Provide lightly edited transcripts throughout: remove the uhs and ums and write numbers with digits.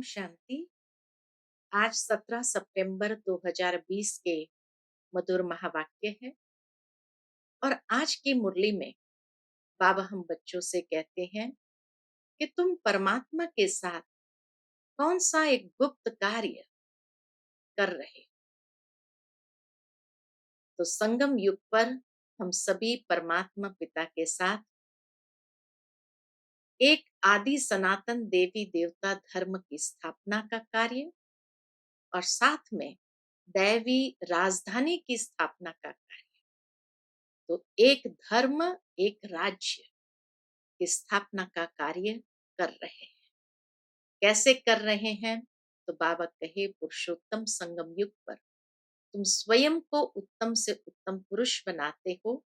ओम शांति। आज 17 सितंबर 2020 के मधुर महावाक्य है और आज की मुरली में बाबा हम बच्चों से कहते हैं कि तुम परमात्मा के साथ कौन सा एक गुप्त कार्य कर रहे हो। तो संगम युग पर हम सभी परमात्मा पिता के साथ एक आदि सनातन देवी देवता धर्म की स्थापना का कार्य और साथ में दैवी राजधानी की स्थापना का कार्य, तो एक धर्म एक राज्य की स्थापना का कार्य कर रहे हैं। कैसे कर रहे हैं? तो बाबा कहे पुरुषोत्तम संगम युग पर तुम स्वयं को उत्तम से उत्तम पुरुष बनाते हो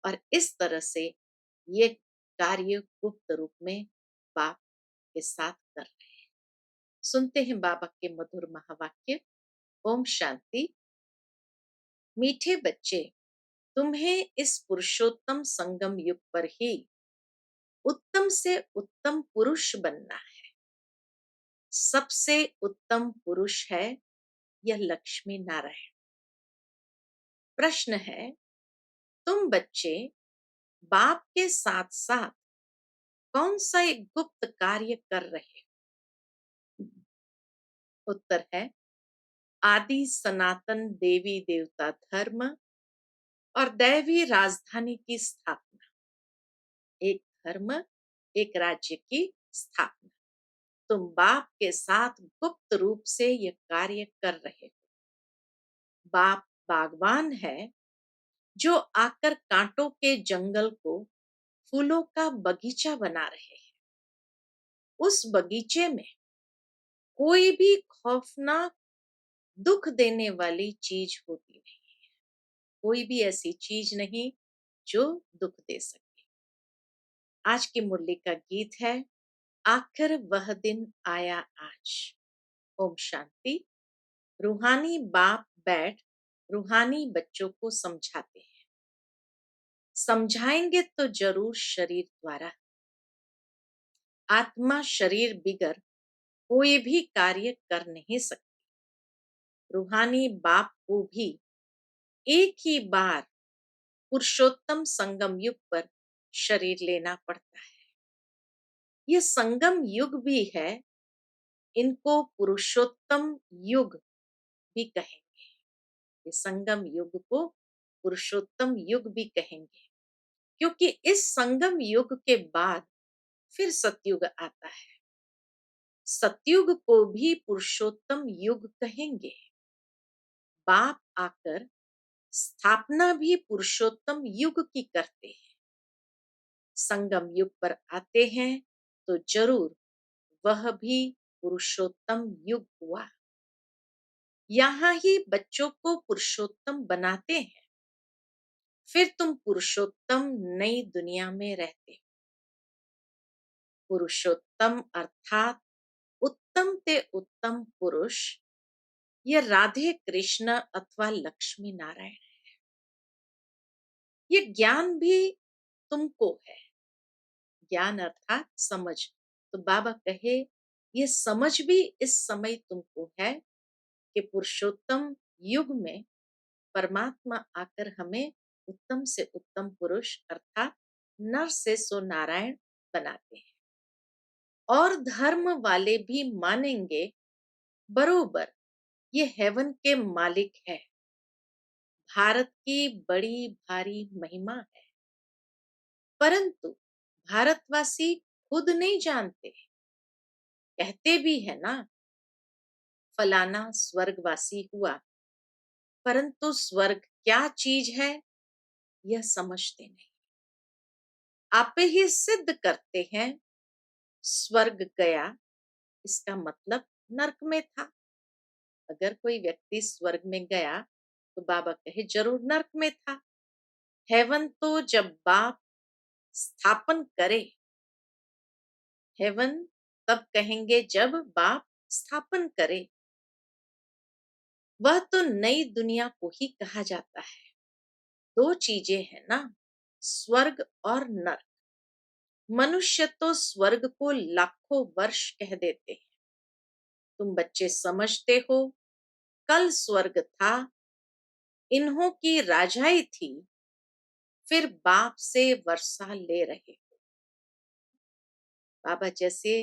और इस तरह से ये कार्य गुप्त रूप में बाप के साथ कर रहे हैं। सुनते हैं बाबा के मधुर महावाक्य। ओम शांति। मीठे बच्चे, तुम्हें इस पुरुषोत्तम संगम युग पर ही उत्तम से उत्तम पुरुष बनना है। सबसे उत्तम पुरुष है यह लक्ष्मी नारायण। प्रश्न है, तुम बच्चे बाप के साथ साथ कौन सा एक गुप्त कार्य कर रहे हो? उत्तर है आदि सनातन देवी देवता धर्म और दैवी राजधानी की स्थापना। एक धर्म एक राज्य की स्थापना तुम बाप के साथ गुप्त रूप से यह कार्य कर रहे हो। बाप बागवान है जो आकर कांटों के जंगल को फूलों का बगीचा बना रहे हैं। उस बगीचे में कोई भी खौफनाक दुख देने वाली चीज होती नहीं है। कोई भी ऐसी चीज नहीं जो दुख दे सके। आज की मुरली का गीत है आखिर वह दिन आया आज। ओम शांति। रूहानी बाप बैठ रूहानी बच्चों को समझाते हैं। समझाएंगे तो जरूर शरीर द्वारा। आत्मा शरीर बिगर कोई भी कार्य कर नहीं सकती। रूहानी बाप को भी एक ही बार पुरुषोत्तम संगम युग पर शरीर लेना पड़ता है। ये संगम युग भी है, इनको पुरुषोत्तम युग भी कहेंगे। ये संगम युग को पुरुषोत्तम युग भी कहेंगे क्योंकि इस संगम युग के बाद फिर सतयुग आता है। सतयुग को भी पुरुषोत्तम युग कहेंगे। बाप आकर स्थापना भी पुरुषोत्तम युग की करते हैं। संगम युग पर आते हैं तो जरूर वह भी पुरुषोत्तम युग हुआ। यहाँ ही बच्चों को पुरुषोत्तम बनाते हैं, फिर तुम पुरुषोत्तम नई दुनिया में रहते हो। पुरुषोत्तम अर्थात उत्तम ते उत्तम पुरुष, ये राधे कृष्ण अथवा लक्ष्मी नारायण है। ये ज्ञान भी तुमको है। ज्ञान अर्थात समझ। तो बाबा कहे ये समझ भी इस समय तुमको है कि पुरुषोत्तम युग में परमात्मा आकर हमें उत्तम से उत्तम पुरुष अर्थात नर से सो नारायण बनाते हैं। और धर्म वाले भी मानेंगे बरोबर ये हेवन के मालिक है। भारत की बड़ी भारी महिमा है, परंतु भारतवासी खुद नहीं जानते। कहते भी है ना, फलाना स्वर्गवासी हुआ, परंतु स्वर्ग क्या चीज है यह समझते नहीं। आप ही सिद्ध करते हैं स्वर्ग गया, इसका मतलब नरक में था। अगर कोई व्यक्ति स्वर्ग में गया तो बाबा कहे जरूर नरक में था। हेवन तो जब बाप स्थापन करे, हेवन तब कहेंगे जब बाप स्थापन करे। वह तो नई दुनिया को ही कहा जाता है। दो चीजें हैं ना, स्वर्ग और नरक। मनुष्य तो स्वर्ग को लाखों वर्ष कह देते हैं, तुम बच्चे समझते हो, कल स्वर्ग था, इन्हों की राजाई थी, फिर बाप से वर्षा ले रहे हो। बाबा जैसे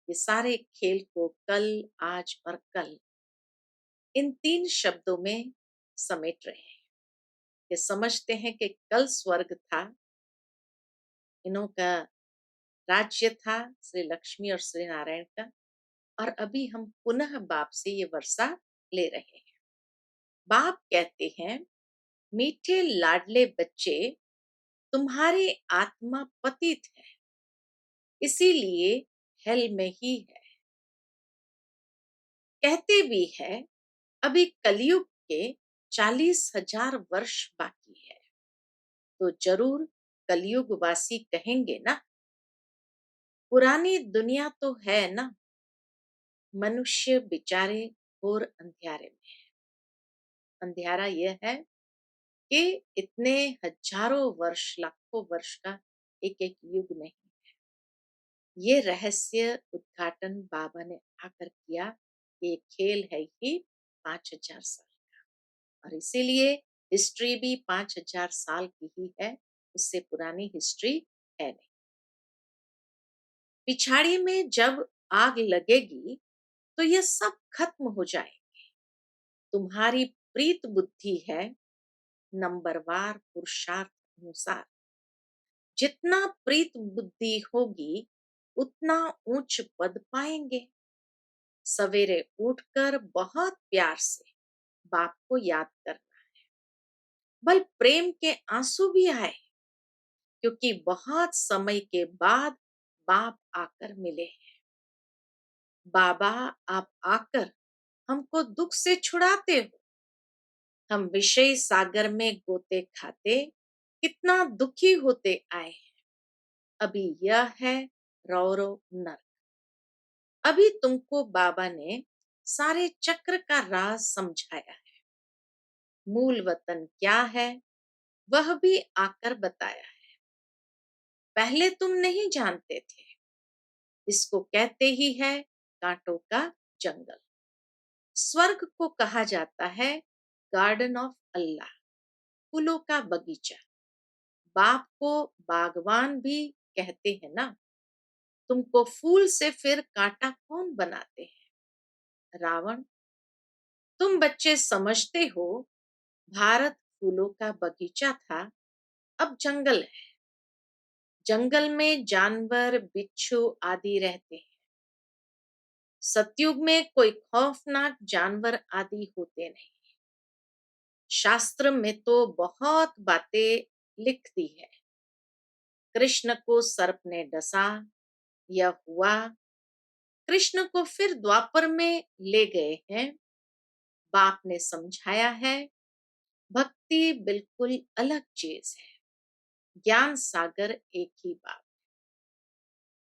ये सारे खेल को कल, आज और कल इन 3 शब्दों में समेट रहे हैं। ये समझते हैं कि कल स्वर्ग था, इन्हों का राज्य था, श्री लक्ष्मी और श्री नारायण का, और अभी हम पुनः बाप से ये वर्षा ले रहे हैं। बाप कहते हैं, मीठे लाडले बच्चे, तुम्हारी आत्मा पतित है, इसीलिए हेल में ही है। कहते भी है, अभी कलयुग के 40,000 वर्ष बाकी है, तो जरूर कलयुग वासी कहेंगे ना, पुरानी दुनिया तो है ना, मनुष्य बेचारे घोर अंधियारे में है। अंधियारा यह है कि इतने हजारों वर्ष, लाखों वर्ष का एक एक युग नहीं। ये रहस्य उद्घाटन बाबा ने आकर किया कि ये खेल है ही 5,000 साल का, और इसीलिए हिस्ट्री भी 5,000 साल की ही है, उससे पुरानी हिस्ट्री है नहीं। पिछाड़ी में जब आग लगेगी तो ये सब खत्म हो जाएंगे। तुम्हारी प्रीत बुद्धि है, नंबरवार पुरुषार्थ अनुसार। जितना प्रीत बुद्धि होगी उतना ऊंच पद पाएंगे। सवेरे उठकर बहुत प्यार से बाप को याद करना है। बल प्रेम के आंसू भी आए, क्योंकि बहुत समय के बाद बाप आकर मिले हैं। बाबा, आप आकर हमको दुख से छुड़ाते हो। हम विषय सागर में गोते खाते कितना दुखी होते आए हैं। अभी यह है रौरो नर्क। अभी तुमको बाबा ने सारे चक्र का राज समझाया है। मूल वतन क्या है वह भी आकर बताया है। पहले तुम नहीं जानते थे। इसको कहते ही है कांटों का जंगल। स्वर्ग को कहा जाता है गार्डन ऑफ अल्लाह, फूलों का बगीचा। बाप को बागवान भी कहते हैं ना। तुमको फूल से फिर कांटा कौन बनाते हैं? रावण। तुम बच्चे समझते हो, भारत फूलों का बगीचा था, अब जंगल है। जंगल में जानवर, बिच्छू आदि रहते हैं। सतयुग में कोई खौफनाक जानवर आदि होते नहीं। शास्त्र में तो बहुत बातें लिख दी है। कृष्ण को सर्प ने डसा, यह हुआ। कृष्ण को फिर द्वापर में ले गए हैं। बाप ने समझाया है, भक्ति बिल्कुल अलग चीज है, ज्ञान सागर एक ही बाप।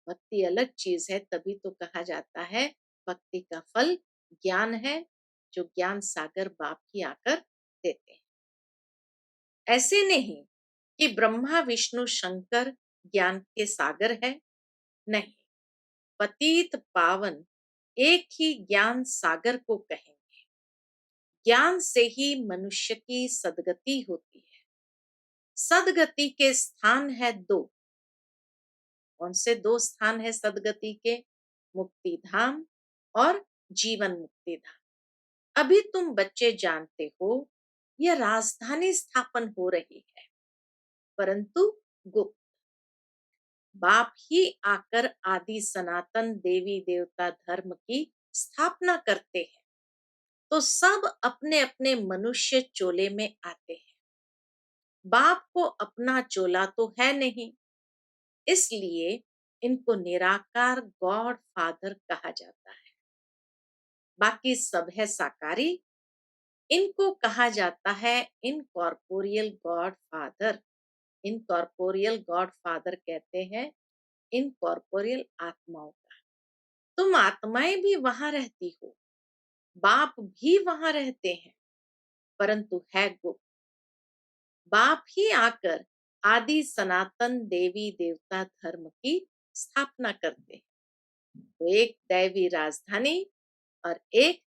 भक्ति अलग चीज है, तभी तो कहा जाता है भक्ति का फल ज्ञान है, जो ज्ञान सागर बाप ही आकर देते हैं। ऐसे नहीं कि ब्रह्मा विष्णु शंकर ज्ञान के सागर है, नहीं। पतित पावन एक ही ज्ञान सागर को कहेंगे। ज्ञान से ही मनुष्य की सदगति होती है। सदगति के स्थान है 2। कौन से 2 स्थान है सदगति के? मुक्ति धाम और जीवन मुक्ति धाम। अभी तुम बच्चे जानते हो, यह राजधानी स्थापन हो रही है, परंतु गुप्त। बाप ही आकर आदि सनातन देवी देवता धर्म की स्थापना करते हैं, तो सब अपने अपने मनुष्य चोले में आते हैं। बाप को अपना चोला तो है नहीं, इसलिए इनको निराकार गॉड फादर कहा जाता है। बाकी सब है साकारी, इनको कहा जाता है incorporeal God father. Incorporeal God father कहते हैं इनकॉर्पोरियल आत्माओं का। तुम आत्माएं भी वहां रहती हो, बाप भी वहां रहते हैं, परंतु है गुप्त। बाप ही आकर आदि सनातन देवी देवता धर्म की स्थापना करते हैं। तो एक दैवी राजधानी और एक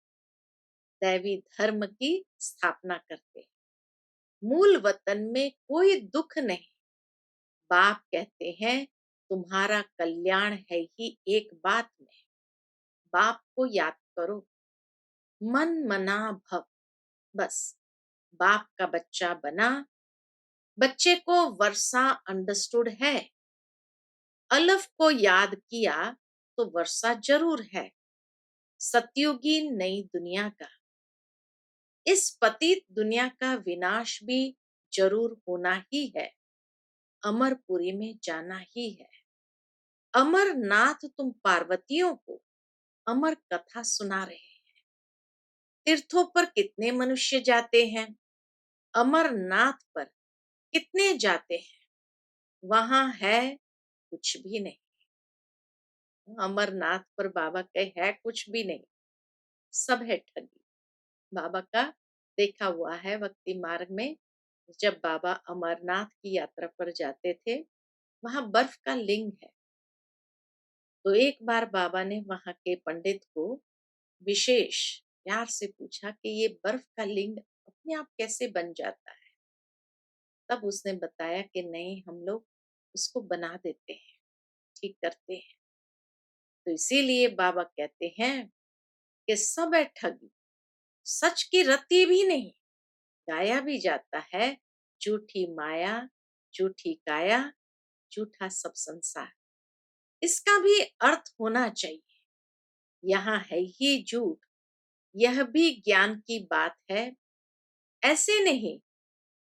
दैवी धर्म की स्थापना करते हैं। मूल वतन में कोई दुख नहीं। बाप कहते हैं तुम्हारा कल्याण है ही एक बात में। बाप को याद करो, मन मना भव। बस बाप का बच्चा बना। बच्चे को वर्षा अंडरस्टूड है। अलफ को याद किया तो वर्षा जरूर है। सतयुगी नई दुनिया का, इस पतित दुनिया का विनाश भी जरूर होना ही है। अमरपुरी में जाना ही है। अमरनाथ तुम पार्वतियों को अमर कथा सुना रहे हैं। तीर्थों पर कितने मनुष्य जाते हैं, अमरनाथ पर कितने जाते हैं? वहां है कुछ भी नहीं। अमरनाथ पर बाबा कहे है कुछ भी नहीं, सब है ठगी। बाबा का देखा हुआ है भक्ति मार्ग में, जब बाबा अमरनाथ की यात्रा पर जाते थे, वहां बर्फ का लिंग है। तो एक बार बाबा ने वहां के पंडित को विशेष प्यार से पूछा कि ये बर्फ का लिंग अपने आप कैसे बन जाता है। तब उसने बताया कि नहीं, हम लोग उसको बना देते हैं, ठीक करते हैं। तो इसीलिए बाबा कहते हैं कि सब है ठगी, सच की रत्ती भी नहीं। गाया भी जाता है, झूठी माया झूठी काया, झूठा सब संसार। इसका भी अर्थ होना चाहिए। यहाँ है ही झूठ, यह भी ज्ञान की बात है। ऐसे नहीं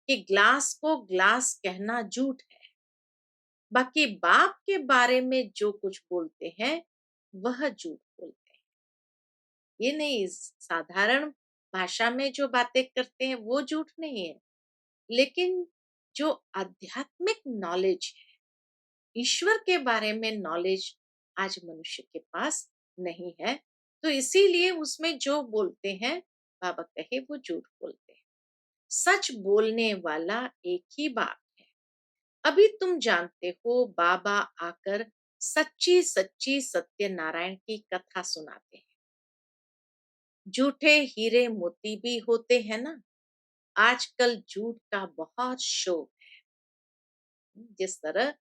कि ग्लास को ग्लास कहना झूठ है, बाकी बाप के बारे में जो कुछ बोलते हैं वह झूठ बोलते हैं। ये नहीं, साधारण भाषा में जो बातें करते हैं वो झूठ नहीं है, लेकिन जो आध्यात्मिक नॉलेज है, ईश्वर के बारे में नॉलेज आज मनुष्य के पास नहीं है, तो इसीलिए उसमें जो बोलते हैं बाबा कहे वो झूठ बोलते हैं। सच बोलने वाला एक ही बाप है। अभी तुम जानते हो बाबा आकर सच्ची सच्ची सत्यनारायण की कथा सुनाते हैं। झूठे हीरे मोती भी होते हैं ना। आजकल झूठ का बहुत शौक है। जिस तरह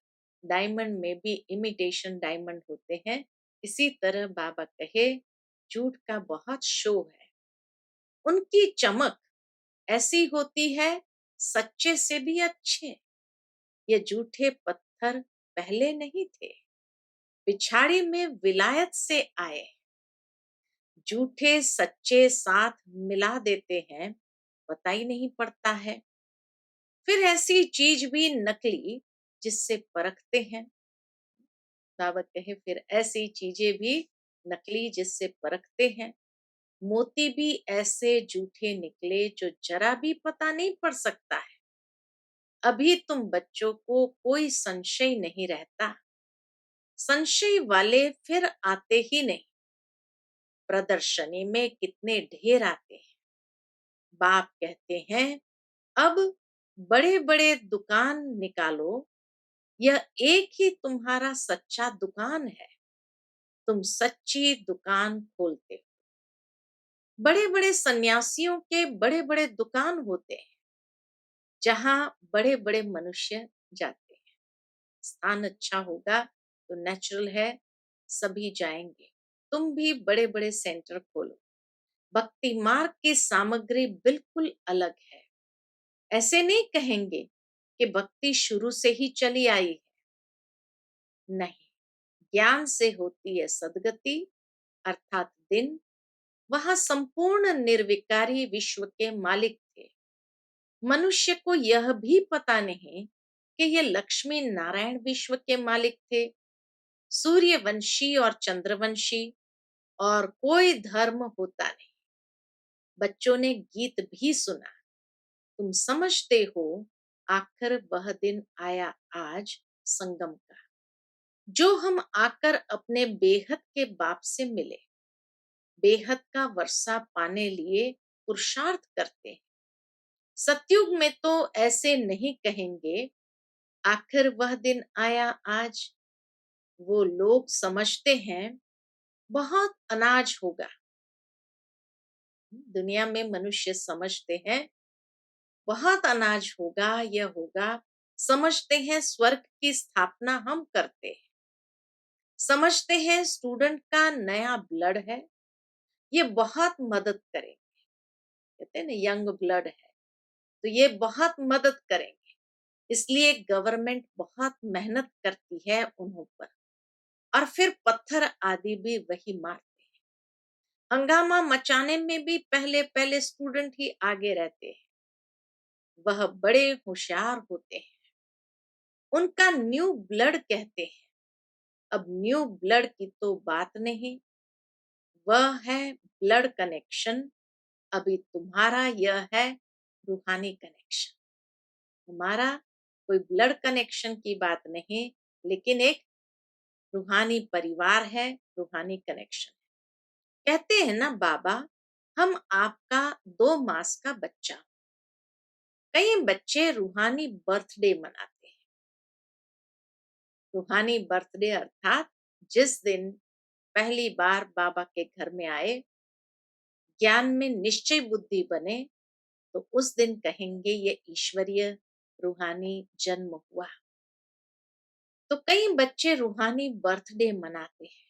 डायमंड में भी इमिटेशन डायमंड होते हैं, इसी तरह बाबा कहे झूठ का बहुत शो है। उनकी चमक ऐसी होती है, सच्चे से भी अच्छे। ये झूठे पत्थर पहले नहीं थे, पिछाड़ी में विलायत से आए। झूठे सच्चे साथ मिला देते हैं, पता ही नहीं पड़ता है। फिर ऐसी चीज भी नकली जिससे परखते हैं। बाबा कहे फिर ऐसी चीजें भी नकली जिससे परखते हैं। मोती भी ऐसे झूठे निकले जो जरा भी पता नहीं पड़ सकता है। अभी तुम बच्चों को कोई संशय नहीं रहता। संशय वाले फिर आते ही नहीं। प्रदर्शनी में कितने ढेर आते हैं। बाप कहते हैं अब बड़े बड़े दुकान निकालो, यह एक ही तुम्हारा सच्चा दुकान है। तुम सच्ची दुकान खोलते हो। बड़े बड़े सन्यासियों के बड़े बड़े दुकान होते हैं, जहां बड़े बड़े मनुष्य जाते हैं। स्थान अच्छा होगा तो नेचुरल है, सभी जाएंगे। तुम भी बड़े बड़े सेंटर खोलो। भक्ति मार्ग की सामग्री बिल्कुल अलग है। ऐसे नहीं कहेंगे कि भक्ति शुरू से ही चली आई है। नहीं, ज्ञान से होती है सदगति, अर्थात दिन। वहां संपूर्ण निर्विकारी विश्व के मालिक थे। मनुष्य को यह भी पता नहीं कि ये लक्ष्मी नारायण विश्व के मालिक थे। सूर्यवंशी और चंद्रवंशी और कोई धर्म होता नहीं। बच्चों ने गीत भी सुना। तुम समझते हो आखिर वह दिन आया आज संगम का, जो हम आकर अपने बेहद के बाप से मिले। बेहद का वर्षा पाने लिए पुरुषार्थ करते हैं। सतयुग में तो ऐसे नहीं कहेंगे आखिर वह दिन आया आज। वो लोग समझते हैं बहुत अनाज होगा, दुनिया में मनुष्य समझते हैं बहुत अनाज होगा, यह होगा, समझते हैं स्वर्ग की स्थापना हम करते हैं, समझते हैं स्टूडेंट का नया ब्लड है, ये बहुत मदद करेंगे। कहते हैं ना यंग ब्लड है, तो ये बहुत मदद करेंगे। इसलिए गवर्नमेंट बहुत मेहनत करती है उन्हों पर, और फिर पत्थर आदि भी वही मारते हैं। हंगामा मचाने में भी पहले पहले स्टूडेंट ही आगे रहते हैं। वह बड़े होशियार होते हैं, उनका न्यू ब्लड कहते हैं। अब न्यू ब्लड की तो बात नहीं, वह है ब्लड कनेक्शन। अभी तुम्हारा यह है रूहानी कनेक्शन। हमारा कोई ब्लड कनेक्शन की बात नहीं, लेकिन एक रूहानी परिवार है, रूहानी कनेक्शन। कहते हैं ना बाबा, हम आपका 2 मास का बच्चा। कई बच्चे रूहानी बर्थडे मनाते हैं। रूहानी बर्थडे अर्थात जिस दिन पहली बार बाबा के घर में आए, ज्ञान में निश्चय बुद्धि बने, तो उस दिन कहेंगे ये ईश्वरीय रूहानी जन्म हुआ। तो कई बच्चे रूहानी बर्थडे मनाते हैं।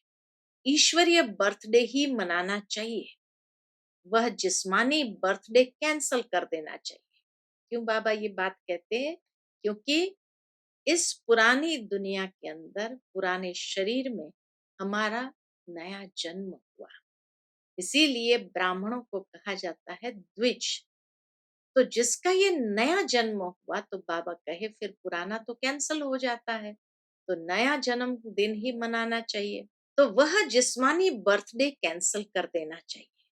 ईश्वरीय बर्थडे ही मनाना चाहिए, वह जिस्मानी बर्थडे कैंसल कर देना चाहिए। क्यों बाबा ये बात कहते हैं? क्योंकि इस पुरानी दुनिया के अंदर, पुराने शरीर में हमारा नया जन्म हुआ। इसीलिए ब्राह्मणों को कहा जाता है द्विज। तो जिसका ये नया जन्म हुआ, तो बाबा कहे फिर पुराना तो कैंसल हो जाता है, तो नया जन्म दिन ही मनाना चाहिए। तो वह जिस्मानी बर्थडे कैंसल कर देना चाहिए।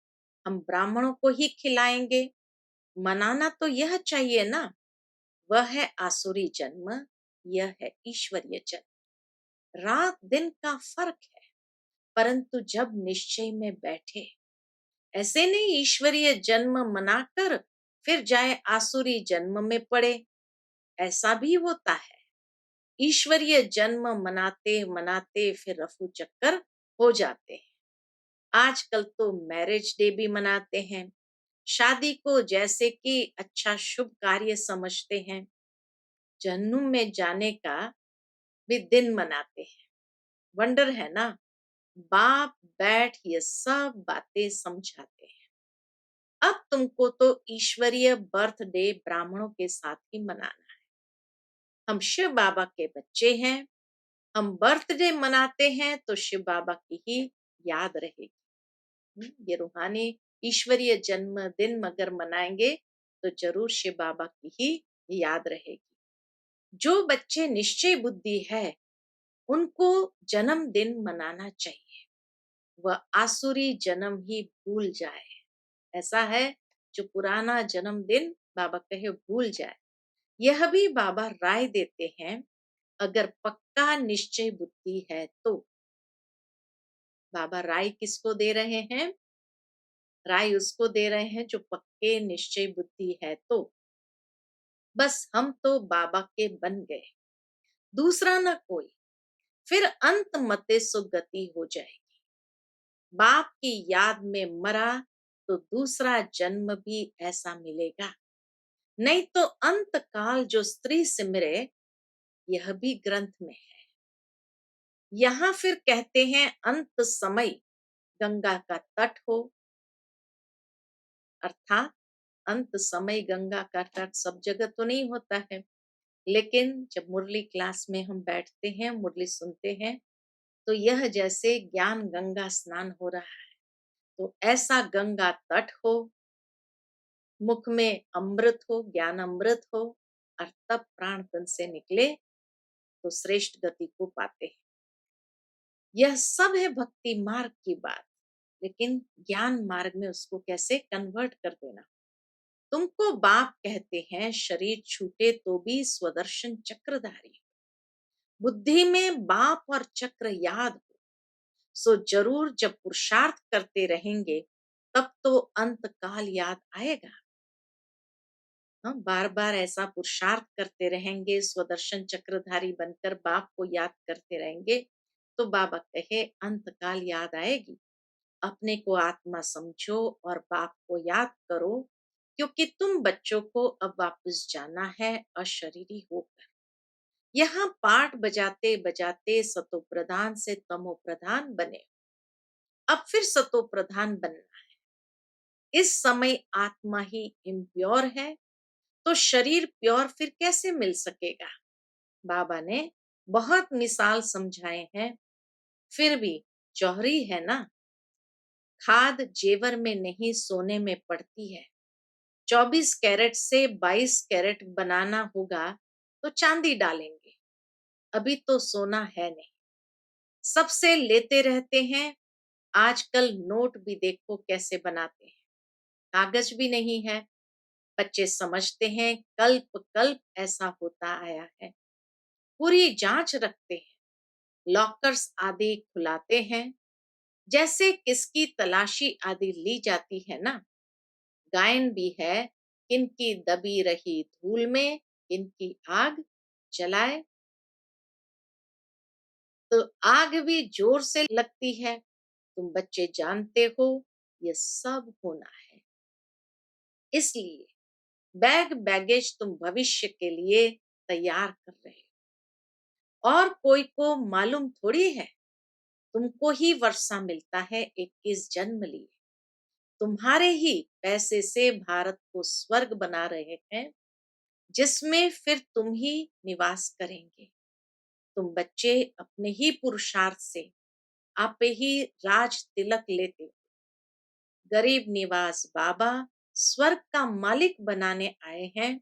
हम ब्राह्मणों को ही खिलाएंगे, मनाना तो यह चाहिए ना। वह है आसुरी जन्म, यह है ईश्वरीय जन्म। रात दिन का फर्क है, परंतु जब निश्चय में बैठे, ऐसे नहीं ईश्वरीय जन्म मनाकर फिर जाए आसुरी जन्म में पड़े, ऐसा भी होता है। ईश्वरीय जन्म मनाते मनाते फिर रफू चक्कर हो जाते हैं। आजकल तो मैरिज डे भी मनाते हैं, शादी को जैसे कि अच्छा शुभ कार्य समझते हैं। जन्म में जाने का भी दिन मनाते हैं। वंडर है ना, बाप बैठ ये सब बातें समझाते हैं। अब तुमको तो ईश्वरीय बर्थडे ब्राह्मणों के साथ ही मनाना है। हम शिव बाबा के बच्चे हैं, हम बर्थडे मनाते हैं तो शिव बाबा की ही याद रहेगी। ये रूहानी ईश्वरीय जन्मदिन मगर मनाएंगे तो जरूर शिव बाबा की ही याद रहेगी। जो बच्चे निश्चय बुद्धि है, उनको जन्मदिन मनाना चाहिए, वह आसुरी जन्म ही भूल जाए। ऐसा है, जो पुराना जन्मदिन बाबा कहे भूल जाए। यह भी बाबा राय देते हैं, अगर पक्का निश्चय बुद्धि है तो। बाबा राय किसको दे रहे हैं? राय उसको दे रहे हैं जो पक्के निश्चय बुद्धि है। तो बस हम तो बाबा के बन गए, दूसरा ना कोई। फिर अंत मते सुगति हो जाएगी। बाप की याद में मरा तो दूसरा जन्म भी ऐसा मिलेगा। नहीं तो अंत काल जो स्त्री सिमरे, यह भी ग्रंथ में है। यहाँ फिर कहते हैं अंत समय गंगा का तट हो, अर्थात अंत समय गंगा का तट सब जगह तो नहीं होता है, लेकिन जब मुरली क्लास में हम बैठते हैं, मुरली सुनते हैं, तो यह जैसे ज्ञान गंगा स्नान हो रहा है, तो ऐसा गंगा तट हो, मुख में अमृत हो, ज्ञान अमृत हो, और तब प्राण तन से निकले तो श्रेष्ठ गति को पाते हैं। यह सब है भक्ति मार्ग की बात, लेकिन ज्ञान मार्ग में उसको कैसे कन्वर्ट कर देना। तुमको बाप कहते हैं शरीर छूटे तो भी स्वदर्शन चक्रधारी, बुद्धि में बाप और चक्र याद हो। सो जरूर जब पुरुषार्थ करते रहेंगे, तब तो अंत काल याद आएगा। हम बार बार ऐसा पुरुषार्थ करते रहेंगे, स्वदर्शन चक्रधारी बनकर बाप को याद करते रहेंगे, तो बाबा कहे अंत काल याद आएगी। अपने को आत्मा समझो और बाप को याद करो, क्योंकि तुम बच्चों को अब वापस जाना है अशरीरी होकर। यहाँ पाठ बजाते बजाते सतो प्रधान से तमो प्रधान बने, अब फिर सतो प्रधान बनना। इस समय आत्मा ही इम्प्योर है, तो शरीर प्योर फिर कैसे मिल सकेगा? बाबा ने बहुत मिसाल समझाए हैं, फिर भी जौहरी है ना। खाद जेवर में नहीं सोने में पड़ती है। 24 कैरेट से 22 कैरेट बनाना होगा तो चांदी डालेंगे, अभी तो सोना है नहीं। सबसे लेते रहते हैं। आजकल नोट भी देखो कैसे बनाते हैं, कागज भी नहीं है। बच्चे समझते हैं कल्प कल्प ऐसा होता आया है। पूरी जांच रखते हैं, लॉकर्स आदि खुलाते हैं, जैसे किसकी तलाशी आदि ली जाती है ना। गायन भी है, किनकी दबी रही धूल में किनकी आग जलाए। तो आग भी जोर से लगती है, तुम बच्चे जानते हो ये सब होना है। इसलिए बैग बैगेज तुम भविष्य के लिए तैयार कर रहे हो, और कोई को मालूम थोड़ी है। तुमको ही वर्षा मिलता है 21 जन्म लिए। तुम्हारे ही पैसे से भारत को स्वर्ग बना रहे हैं, जिसमें फिर तुम ही निवास करेंगे। तुम बच्चे अपने ही पुरुषार्थ से आप ही राज तिलक लेते हो। गरीब निवास बाबा स्वर्ग का मालिक बनाने आए हैं,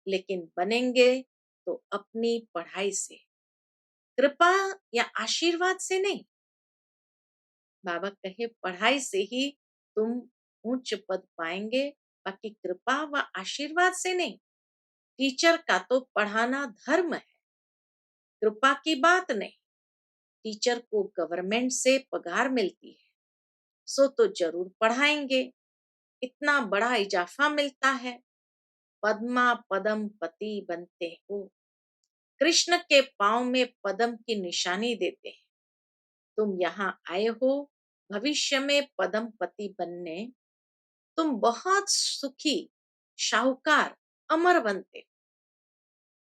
लेकिन बनेंगे तो अपनी पढ़ाई से, कृपा या आशीर्वाद से नहीं। बाबा कहे पढ़ाई से ही तुम उच्च पद पाएंगे, बाकी कृपा व आशीर्वाद से नहीं। टीचर का तो पढ़ाना धर्म है, कृपा की बात नहीं। टीचर को गवर्नमेंट से पगार मिलती है, सो तो जरूर पढ़ाएंगे, इतना बड़ा इजाफा मिलता है। पद्मा पदम पति बनते हो, कृष्ण के पांव में पदम की निशानी देते हैं। तुम यहाँ आए हो भविष्य में पदम पति बनने। तुम बहुत सुखी शाहूकार अमर बनते हो।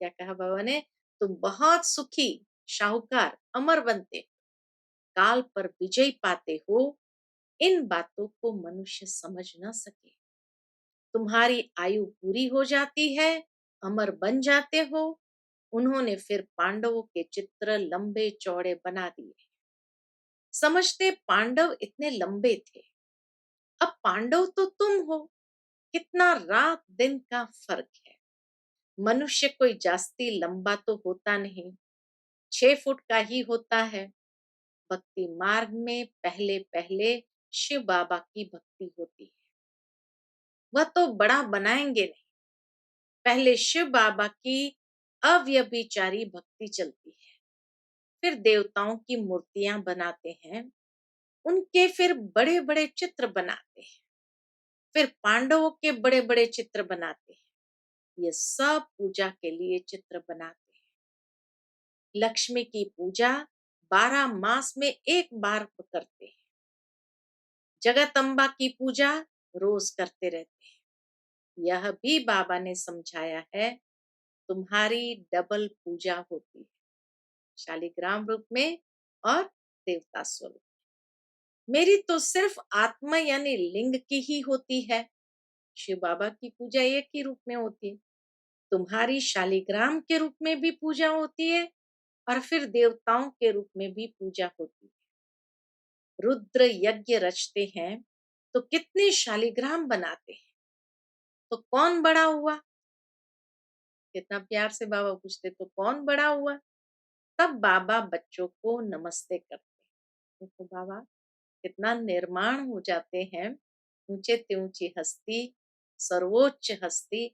क्या कहा बाबा ने? तुम बहुत सुखी शाहूकार अमर बनते हो, काल पर विजय पाते हो। इन बातों को मनुष्य समझ न सके। तुम्हारी आयु पूरी हो जाती है, अमर बन जाते हो। उन्होंने फिर पांडवों के चित्र लंबे चौड़े बना दिए। समझते पांडव इतने लंबे थे, अब पांडव तो तुम हो। कितना रात दिन का फर्क है। मनुष्य कोई जास्ती लंबा तो होता नहीं, 6 फुट का ही होता है। भक्ति मार्ग में पहले पहले शिव बाबा की भक्ति होती है, वह तो बड़ा बनाएंगे नहीं। पहले शिव बाबा की अव्यभिचारी भक्ति चलती है, फिर देवताओं की मूर्तियां बनाते हैं, उनके फिर बड़े बड़े चित्र बनाते हैं, फिर पांडवों के बड़े बड़े चित्र बनाते हैं। ये सब पूजा के लिए चित्र बनाते हैं। लक्ष्मी की पूजा 12 मास में एक बार करते हैं। जगदम्बा की पूजा रोज करते रहते हैं। यह भी बाबा ने समझाया है, तुम्हारी डबल पूजा होती है, शालिग्राम रूप में और देवता स्वरूप। मेरी तो सिर्फ आत्मा यानी लिंग की ही होती है। शिव बाबा की पूजा एक ही रूप में होती है। तुम्हारी शालिग्राम के रूप में भी पूजा होती है, और फिर देवताओं के रूप में भी पूजा होती है। रुद्र यज्ञ रचते हैं तो कितने शालिग्राम बनाते हैं, तो कौन बड़ा हुआ? कितना प्यार से बाबा पूछते, तो कौन बड़ा हुआ? तब बाबा बच्चों को नमस्ते करते हैं। देखो बाबा कितना निर्माण हो जाते हैं, ऊंचे ते ऊंची हस्ती, सर्वोच्च हस्ती,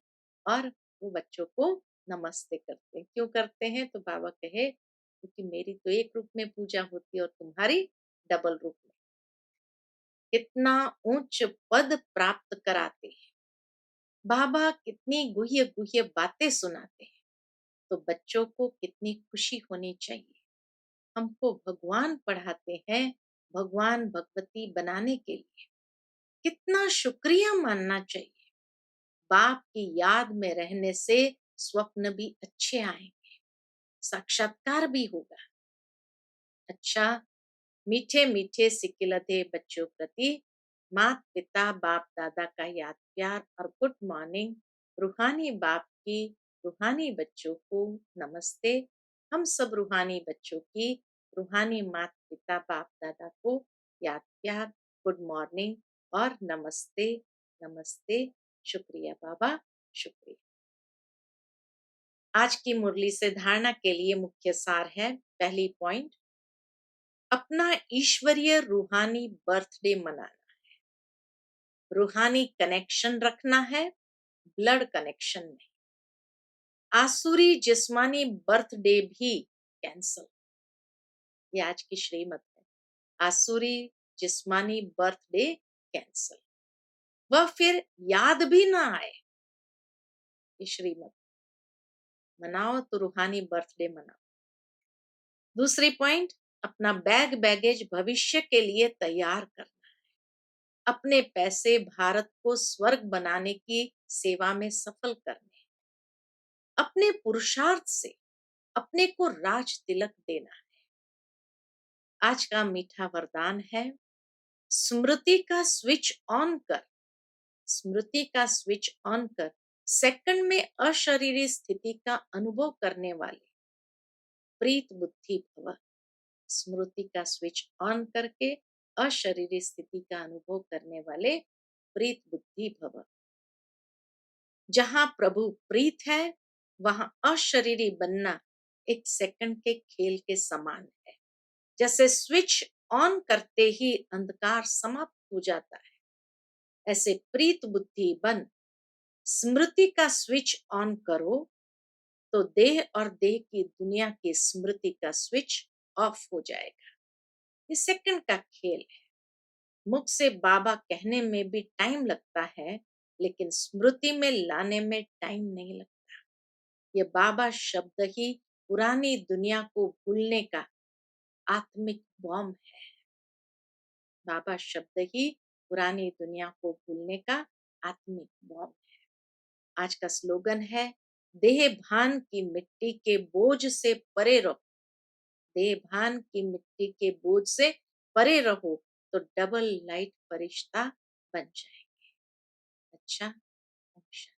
और वो बच्चों को नमस्ते करते हैं। क्यों करते हैं? तो बाबा कहे क्योंकि मेरी तो एक रूप में पूजा होती है और तुम्हारी डबल रूप में। कितना उच्च पद प्राप्त कराते हैं बाबा, कितनी गुह्य गुह्य बातें सुनाते हैं। तो बच्चों को कितनी खुशी होनी चाहिए। हमको भगवान पढ़ाते हैं, भगवान भगवती बनाने के लिए कितना शुक्रिया मानना चाहिए। बाप की याद में रहने से स्वप्न भी अच्छे आएंगे, साक्षात्कार भी होगा। अच्छा, मीठे मीठे सिकिलते बच्चों प्रति माता पिता बाप दादा का याद प्यार और गुड मॉर्निंग। रूहानी बाप की रूहानी बच्चों को नमस्ते। हम सब रूहानी बच्चों की रूहानी माता पिता बाप दादा को याद प्यार, गुड मॉर्निंग और नमस्ते। नमस्ते, शुक्रिया बाबा, शुक्रिया। आज की मुरली से धारणा के लिए मुख्य सार है। पहली पॉइंट, अपना ईश्वरीय रूहानी बर्थडे मनाना, रूहानी कनेक्शन रखना है, ब्लड कनेक्शन नहीं। आसुरी जिस्मानी बर्थडे भी कैंसल, ये आज की श्रीमत है। आसुरी जिस्मानी बर्थडे कैंसल, वह फिर याद भी ना आए, ये श्रीमत। मनाओ तो रूहानी बर्थडे मनाओ। दूसरी पॉइंट, अपना बैग बैगेज भविष्य के लिए तैयार करना, अपने पैसे भारत को स्वर्ग बनाने की सेवा में सफल करने, अपने पुरुषार्थ से अपने को राज तिलक देना है। आज का मीठा वरदान है, स्मृति का स्विच ऑन कर, स्मृति का स्विच ऑन कर सेकंड में अशरीरी स्थिति का अनुभव करने वाले प्रीत बुद्धि भव। स्मृति का स्विच ऑन करके अशरीरी स्थिति का अनुभव करने वाले प्रीत बुद्धि भव। जहां प्रभु प्रीत है वहां अशरीरी बनना एक सेकंड के खेल के समान है। जैसे स्विच ऑन करते ही अंधकार समाप्त हो जाता है, ऐसे प्रीत बुद्धि बन स्मृति का स्विच ऑन करो तो देह और देह की दुनिया की स्मृति का स्विच ऑफ हो जाएगा। ये सेकंड का खेल है। मुख से बाबा कहने में भी टाइम लगता है, लेकिन स्मृति में लाने में टाइम नहीं लगता। ये बाबा शब्द ही पुरानी दुनिया को भूलने का आत्मिक बॉम्ब है। बाबा शब्द ही पुरानी दुनिया को भूलने का आत्मिक बॉम्ब है। आज का स्लोगन है, देह भान की मिट्टी के बोझ से परे रहो। देह भान की मिट्टी के बोझ से परे रहो तो डबल लाइट फरिश्ता बन जाएंगे। अच्छा, अच्छा।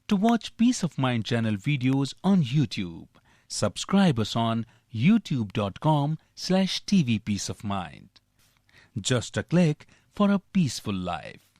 To watch Peace of Mind channel videos on YouTube, subscribe us on youtube.com/tvpeaceofmind. Just a click for a peaceful life.